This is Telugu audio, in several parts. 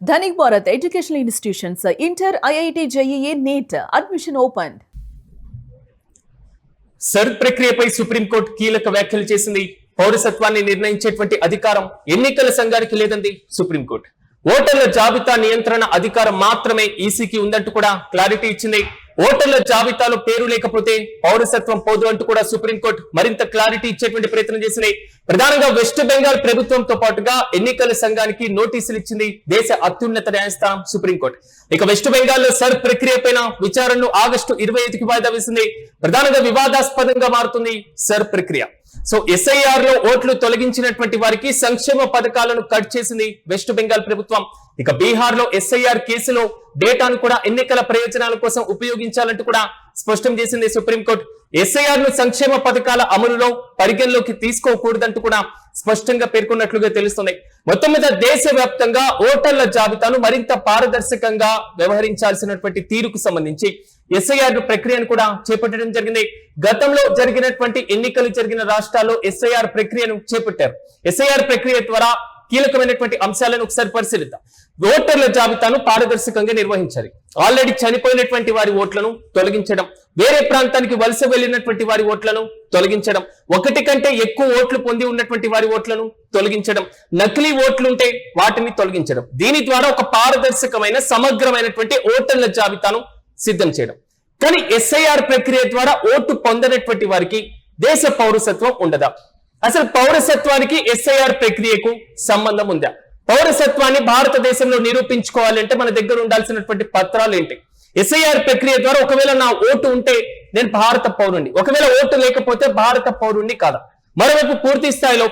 Dhanik Bharat Educational Institutions, Inter, IIT, JEE, NEET, admission opened. Sir ప్రక్రియపై సుప్రీంకోర్టు కీలక వ్యాఖ్యలు చేసింది. పౌరసత్వాన్ని నిర్ణయించేటువంటి అధికారం ఎన్నికల సంఘానికి లేదంది సుప్రీంకోర్టు. ఓటర్ల జాబితా నియంత్రణ అధికారం మాత్రమే ఈసీకి ఉందంటూ కూడా క్లారిటీ ఇచ్చింది. ఓటర్ల జాబితాలో పేరు లేకపోతే పౌరసత్వం పోదు అంటూ కూడా సుప్రీంకోర్టు మరింత క్లారిటీ ఇచ్చేటువంటి ప్రయత్నం చేసింది. ప్రధానంగా వెస్ట్ బెంగాల్ ప్రభుత్వంతో పాటుగా ఎన్నికల సంఘానికి నోటీసులు ఇచ్చింది దేశ అత్యున్నత న్యాయస్థానం సుప్రీంకోర్టు. ఇక వెస్ట్ బెంగాల్ లో సర్ ప్రక్రియ పైన విచారణను ఆగస్టు 25కి వాయిదా వేసింది. ప్రధానంగా వివాదాస్పదంగా మారుతుంది సర్ ప్రక్రియ. సో ఎస్ఐఆర్ లో ఓట్లు తొలగించినటువంటి వారికి సంక్షేమ పథకాలను కట్ చేసింది వెస్ట్ బెంగాల్ ప్రభుత్వం. ఇక బీహార్ లో ఎస్ఐఆర్ కేసులో డేటాను కూడా ఎన్నికల ప్రయోజనాల కోసం ఉపయోగించాలంటూ కూడా స్పష్టం చేసింది సుప్రీంకోర్టు. ఎస్ఐఆర్ ను సంక్షేమ పథకాల అమలులో పరిగణలోకి తీసుకోకూడదంటూ కూడా స్పష్టంగా పేర్కొన్నట్లుగా తెలుస్తుంది. మొత్తం మీద దేశవ్యాప్తంగా ఓటర్ల జాబితాను మరింత పారదర్శకంగా వ్యవహరించాల్సినటువంటి తీరుకు సంబంధించి ఎస్ఐఆర్ ప్రక్రియను కూడా చేపట్టడం జరిగింది. గతంలో జరిగినటువంటి ఎన్నికలు జరిగిన రాష్ట్రాల్లో ఎస్ఐఆర్ ప్రక్రియను చేపట్టారు. ఎస్ఐఆర్ ప్రక్రియ ద్వారా కీలకమైనటువంటి అంశాలను ఒకసారి పరిశీలిద్దాం. ఓటర్ల జాబితాను పారదర్శకంగా నిర్వహించాలి. ఆల్రెడీ చనిపోయినటువంటి వారి ఓట్లను తొలగించడం, వేరే ప్రాంతానికి వలస వెళ్లినటువంటి వారి ఓట్లను తొలగించడం, ఒకటి కంటే ఎక్కువ ఓట్లు పొంది ఉన్నటువంటి వారి ఓట్లను తొలగించడం, నకిలీ ఓట్లుంటే వాటిని తొలగించడం. దీని ద్వారా ఒక పారదర్శకమైన సమగ్రమైనటువంటి ఓటర్ల జాబితాను సిద్ధం చేయడం. కానీ ఎస్ఐఆర్ ప్రక్రియ ద్వారా ఓటు పొందనటువంటి వారికి దేశ పౌరసత్వం ఉండదా? అసలు పౌరసత్వానికి ఎస్ఐఆర్ ప్రక్రియకు సంబంధం ఉందా? పౌరసత్వాన్ని భారతదేశంలో నిరూపించుకోవాలంటే మన దగ్గర ఉండాల్సినటువంటి పత్రాలు ఏంటి? ఎస్ఐఆర్ ప్రక్రియ ద్వారా ఒకవేళ నా ఓటు ఉంటే నేను భారత పౌరుణ్ణి, ఒకవేళ ఓటు లేకపోతే భారత పౌరుణ్ణి కాదా? మరోవైపు పూర్తి స్థాయిలో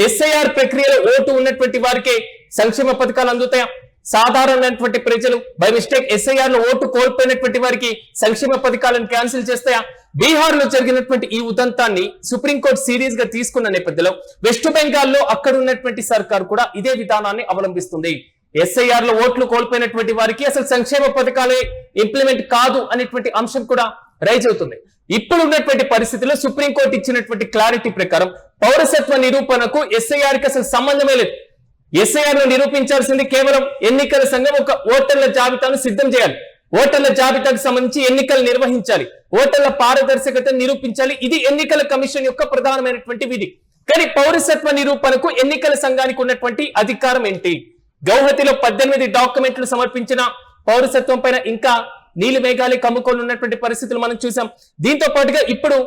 ఎస్ఐఆర్ ప్రక్రియలో ఓటు ఉన్నటువంటి వారికే సంక్షేమ పథకాలు అందుతాయా? సాధారణమైనటువంటి ప్రజలు బై మిస్టేక్ ఎస్ఐఆర్ లో ఓటు కోల్పోయినటువంటి వారికి సంక్షేమ పథకాలను క్యాన్సిల్ చేస్తాయా? బీహార్ లో జరిగినటువంటి ఈ ఉదంతాన్ని సుప్రీంకోర్టు సీరియస్ గా తీసుకున్న నేపథ్యంలో వెస్ట్ బెంగాల్ లో అక్కడ ఉన్నటువంటి సర్కార్ కూడా ఇదే విధానాన్ని అవలంబిస్తుంది. ఎస్ఐఆర్ లో ఓట్లు కోల్పోయినటువంటి వారికి అసలు సంక్షేమ పథకాలే ఇంప్లిమెంట్ కాదు అనేటువంటి అంశం కూడా రైజ్ అవుతుంది. ఇప్పుడు ఉన్నటువంటి పరిస్థితిలో సుప్రీంకోర్టు ఇచ్చినటువంటి క్లారిటీ ప్రకారం పౌరసత్వ నిరూపణకు ఎస్ఐఆర్ కి అసలు సంబంధమే లేదు. ఎస్ఐఆర్ ను నిరూపించాల్సింది కేవలం ఎన్నికల సంఘం ఒక ఓటర్ల జాబితాను సిద్ధం చేయాలి. ఓటర్ల జాబితాకు సంబంధించి ఎన్నికలు నిర్వహించాలి. ఓటర్ల పారదర్శకతను నిరూపించాలి. ఇది ఎన్నికల కమిషన్ యొక్క ప్రధానమైనటువంటి విధి. కానీ పౌరసత్వ నిరూపణకు ఎన్నికల సంఘానికి ఉన్నటువంటి అధికారం ఏంటి? గౌహతిలో 18 డాక్యుమెంట్లు సమర్పించిన పౌరసత్వం పైన ఇంకా నీలి మేఘాలే కమ్ముకొని ఉన్నటువంటి పరిస్థితులు మనం చూసాం. దీంతో పాటుగా ఇప్పుడు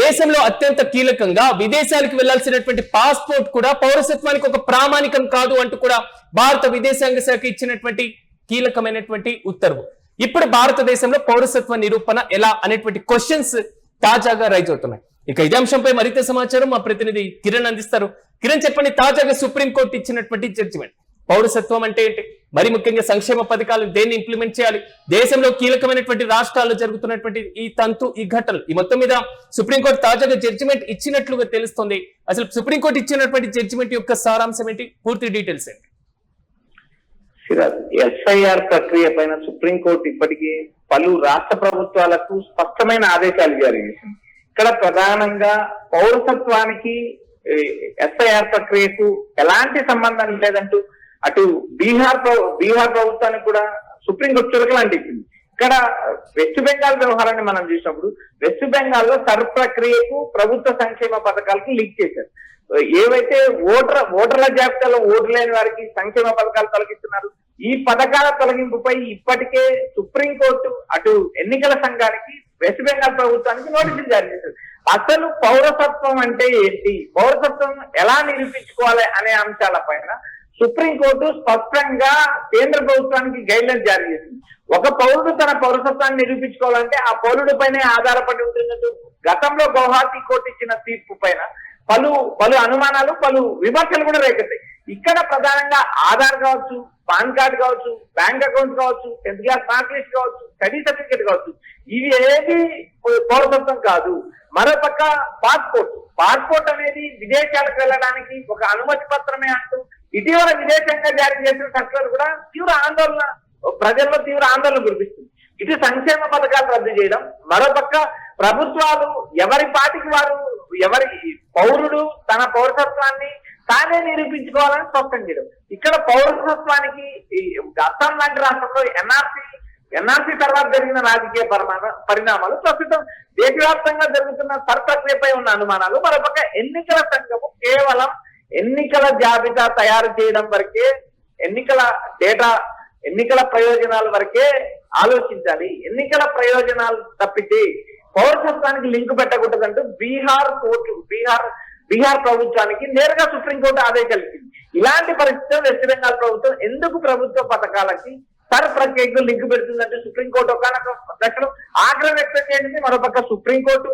దేశంలో అత్యంత కీలకంగా విదేశాలకు వెళ్లాల్సినటువంటి పాస్పోర్ట్ కూడా పౌరసత్వానికి ఒక ప్రామాణికం కాదు అంటూ కూడా భారత విదేశాంగ శాఖ ఇచ్చినటువంటి కీలకమైనటువంటి ఉత్తర్వు. ఇప్పుడు భారతదేశంలో పౌరసత్వ నిరూపణ ఎలా అనేటువంటి క్వశ్చన్స్ తాజాగా రైజ్ అవుతున్నాయి. ఇక ఇదే అంశంపై మరింత సమాచారం మా ప్రతినిధి కిరణ్ అందిస్తారు. కిరణ్, చెప్పండి, తాజాగా సుప్రీంకోర్టు ఇచ్చినటువంటి జడ్జిమెంట్, పౌరసత్వం అంటే ఏంటి, మరి ముఖ్యంగా సంక్షేమ పథకాలు దేన్ని ఇంప్లిమెంట్ చేయాలి, దేశంలో కీలకమైనటువంటి రాష్ట్రాల్లో జరుగుతున్నటువంటి ఈ తంతు, ఈ ఘటనలు, ఈ మొత్తం మీద సుప్రీంకోర్టు తాజాగా జడ్జిమెంట్ ఇచ్చినట్లుగా తెలుస్తుంది. అసలు సుప్రీంకోర్టు ఇచ్చినటువంటి జడ్జిమెంట్ యొక్క సారాంశం ఏంటి, పూర్తి డీటెయిల్స్ ఏంటి? ఎస్ఐఆర్ ప్రక్రియ పైన సుప్రీంకోర్టు ఇప్పటికీ పలు రాష్ట్ర ప్రభుత్వాలకు స్పష్టమైన ఆదేశాలు జారీ చేసింది. ఇక్కడ ప్రధానంగా పౌరసత్వానికి ఎస్ఐఆర్ ప్రక్రియకు ఎలాంటి సంబంధం లేదంటూ అటు బీహార్ ప్రభుత్వానికి కూడా సుప్రీంకోర్టు చురకలు అంటించింది. ఇక్కడ వెస్ట్ బెంగాల్ వ్యవహారాన్ని మనం చూసినప్పుడు వెస్ట్ బెంగాల్ లో సర్ ప్రక్రియకు ప్రభుత్వ సంక్షేమ పథకాలకు లీక్ చేశారు. ఏవైతే ఓటర్ల జాబితాలో ఓటు లేని వారికి సంక్షేమ పథకాలు తొలగిస్తున్నారు. ఈ పథకాల తొలగింపుపై ఇప్పటికే సుప్రీంకోర్టు అటు ఎన్నికల సంఘానికి వెస్ట్ బెంగాల్ ప్రభుత్వానికి నోటీసులు జారీ చేశారు. అసలు పౌరసత్వం అంటే ఏంటి, పౌరసత్వం ఎలా నిరూపించుకోవాలి అనే అంశాల పైన సుప్రీంకోర్టు స్పష్టంగా కేంద్ర ప్రభుత్వానికి గైడ్లైన్స్ జారీ చేసింది. ఒక పౌరుడు తన పౌరసత్వాన్ని నిరూపించుకోవాలంటే ఆ పౌరుడి పైనే ఆధారపడి ఉంటున్నట్టు గతంలో గౌహాతి కోర్టు ఇచ్చిన తీర్పు పైన పలు అనుమానాలు, పలు విమర్శలు కూడా రేకెత్తాయి. ఇక్కడ ప్రధానంగా ఆధార్ కావచ్చు, పాన్ కార్డు కావచ్చు, బ్యాంక్ అకౌంట్ కావచ్చు, 10th క్లాస్ మార్క్ లిస్ట్ కావచ్చు, స్టడీ సర్టిఫికేట్ కావచ్చు, ఇవి ఏది పౌరసత్వం కాదు. మరోపక్క పాస్పోర్ట్ అనేది విదేశాలకు వెళ్ళడానికి ఒక అనుమతి పత్రమే అంటూ ఇటీవల విదేశంగా జారీ చేసిన సర్కులర్ కూడా ప్రజల్లో తీవ్ర ఆందోళన కురిపిస్తుంది. ఇటు సంక్షేమ పథకాలు రద్దు చేయడం, మరోపక్క ప్రభుత్వాలు ఎవరి పాటికి వారు, ఎవరి పౌరుడు తన పౌరసత్వాన్ని తానే నిరూపించుకోవాలని స్పష్టం చేయడం. ఇక్కడ పౌరసత్వానికి అస్సాం లాంటి రాష్ట్రంలో ఎన్ఆర్సీ తర్వాత జరిగిన రాజకీయ పరిణామాలు, ప్రస్తుతం దేశవ్యాప్తంగా జరుగుతున్న ప్రక్రియపై ఉన్న అనుమానాలు, మరోపక్క ఎన్నికల సంఘము కేవలం ఎన్నికల జాబితా తయారు చేయడం వరకే, ఎన్నికల డేటా, ఎన్నికల ప్రయోజనాల వరకే ఆలోచించాలి. ఎన్నికల ప్రయోజనాలు తప్పితే పౌరసత్వానికి లింక్ పెట్టకూడదంటూ బీహార్ ప్రభుత్వానికి నేరుగా సుప్రీంకోర్టు ఆదేశాలు ఇచ్చింది. ఇలాంటి పరిస్థితుల్లో వెస్ట్ బెంగాల్ ప్రభుత్వం ఎందుకు ప్రభుత్వ పథకాలకి ప్రక్రియకు లింక్ పెడుతుందంటే సుప్రీంకోర్టు ఒకనొక దశలో ఆగ్రహం వ్యక్తం చేసింది. మరోపక్క సుప్రీంకోర్టు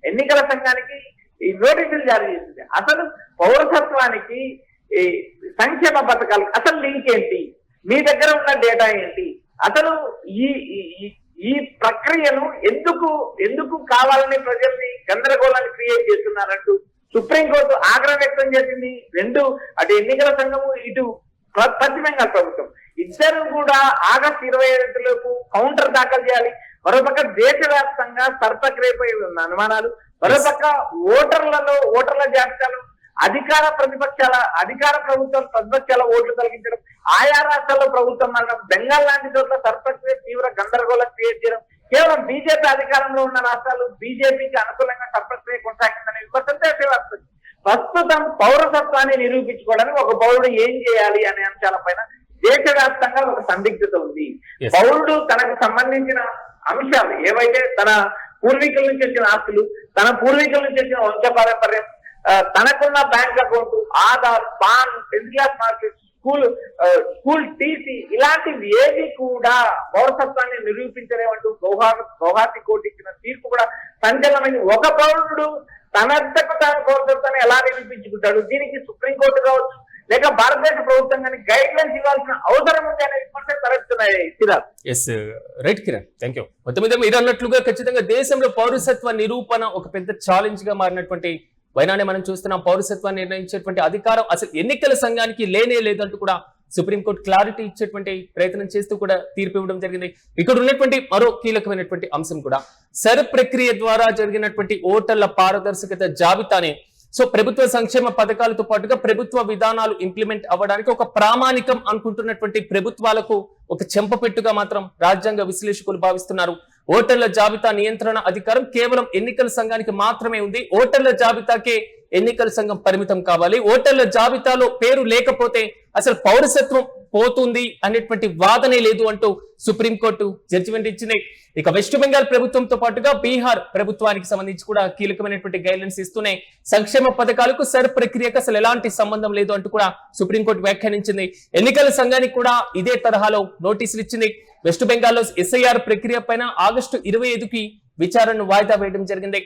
ఎన్నికల సంఘానికి ఈ నోటీసులు జారీ చేసింది. అసలు పౌరసత్వానికి సంక్షేమ పథకాలకు అసలు లింక్ ఏంటి, మీ దగ్గర ఉన్న డేటా ఏంటి, అసలు ఈ ప్రక్రియను ఎందుకు కావాలని ప్రజల్ని గందరగోళాన్ని క్రియేట్ చేస్తున్నారంటూ సుప్రీంకోర్టు ఆగ్రహం వ్యక్తం చేసింది. అటు ఎన్నికల సంఘము, ఇటు పశ్చిమ బెంగాల్ ప్రభుత్వం ఇద్దరు కూడా ఆగస్టు 25 కౌంటర్ దాఖలు చేయాలి. మరోపక్క దేశవ్యాప్తంగా ప్రక్రియపై ఉన్న అనుమానాలు, మరోపక్క ఓటర్ల జాబితాలో అధికార ప్రభుత్వం ప్రతిపక్షాల ఓట్లు తొలగించడం, ఆయా రాష్ట్రాల్లో ప్రభుత్వం మారడం, బెంగాల్ లాంటి చోట్ల ప్రక్రియ తీవ్ర గందరగోళం క్రియేట్ చేయడం, కేవలం బీజేపీ అధికారంలో ఉన్న రాష్ట్రాలు బీజేపీకి అనుకూలంగా ప్రక్రియ కొనసాగిందనే విమర్శలు దేశవ్యాప్తంగా. ప్రస్తుతం పౌరసత్వాన్ని నిరూపించుకోవడానికి ఒక పౌరుడు ఏం చేయాలి అనే అంశాలపైన దేశవ్యాప్తంగా ఒక సందిగ్ధత ఉంది. పౌరుడు తనకు సంబంధించిన అంశాలు ఏవైతే, తన పూర్వీకుల నుంచి వచ్చిన ఆస్తులు, తన పూర్వీకుల నుంచి వచ్చిన వంశపారంపర్యం, తనకున్న bank account, Aadhaar, pan, 10th class marks, school TC, ఇలాంటివి ఏవి కూడా పౌరసత్వాన్ని నిరూపించలేమంటూ గౌహాతి కోర్టు ఇచ్చిన తీర్పు కూడా సంచలనమైంది. ఒక పౌరుడు తనంతకు తన పౌరసత్వాన్ని ఎలా నిరూపించుకుంటాడు? దీనికి సుప్రీంకోర్టు కావచ్చు, లేక భారతదేశ ప్రభుత్వం కానీ గైడ్ లైన్స్ ఇవ్వాల్సిన అవసరం ఉంది అనే విమర్శలు తలెత్తున్నాయి. Right Kiran, thank you. మొత్తం మీద మీరు అన్నట్లుగా ఖచ్చితంగా దేశంలో పౌరసత్వ నిరూపణ ఒక పెద్ద ఛాలెంజ్ గా మారినటువంటి వైనాన్ని మనం చూస్తున్నాం. పౌరసత్వాన్ని నిర్ణయించేటువంటి అధికారం అసలు ఎన్నికల సంఘానికి లేనే లేదంటూ కూడా సుప్రీంకోర్టు క్లారిటీ ఇచ్చేటువంటి ప్రయత్నం చేస్తూ కూడా తీర్పు ఇవ్వడం జరిగింది. ఇక్కడ ఉన్నటువంటి మరో కీలకమైనటువంటి అంశం కూడా ప్రక్రియ ద్వారా జరిగినటువంటి ఓటర్ల పారదర్శకత జాబితానే ప్రభుత్వ సంక్షేమ పథకాలతో పాటుగా ప్రభుత్వ విధానాలు ఇంప్లిమెంట్ అవ్వడానికి ఒక ప్రామాణికం అనుకుంటున్నటువంటి ప్రభుత్వాలకు ఒక చెంపపెట్టుగా మాత్రం రాజ్యాంగ విశ్లేషకులు భావిస్తున్నారు. ఓటర్ల జాబితా నియంత్రణ అధికారం కేవలం ఎన్నికల సంఘానికి మాత్రమే ఉంది. ఓటర్ల జాబితాకే ఎన్నికల సంఘం పరిమితం కావాలి. ఓటర్ల జాబితాలో పేరు లేకపోతే అసలు పౌరసత్వం పోతుంది అనేటువంటి వాదనే లేదు అంటూ సుప్రీంకోర్టు జడ్జిమెంట్ ఇచ్చింది. ఇక వెస్ట్ బెంగాల్ ప్రభుత్వంతో పాటుగా బీహార్ ప్రభుత్వానికి సంబంధించి కూడా కీలకమైనటువంటి గైడ్లైన్స్ ఇస్తూనే సంక్షేమ పథకాలకు ప్రక్రియకు అసలు ఎలాంటి సంబంధం లేదు అంటూ కూడా సుప్రీంకోర్టు వ్యాఖ్యానించింది. ఎన్నికల సంఘానికి కూడా ఇదే తరహాలో నోటీసులు ఇచ్చింది. వెస్ట్ బెంగాల్లో SIR ప్రక్రియ పైన ఆగస్టు 25కి విచారణను వాయిదా వేయడం జరిగింది.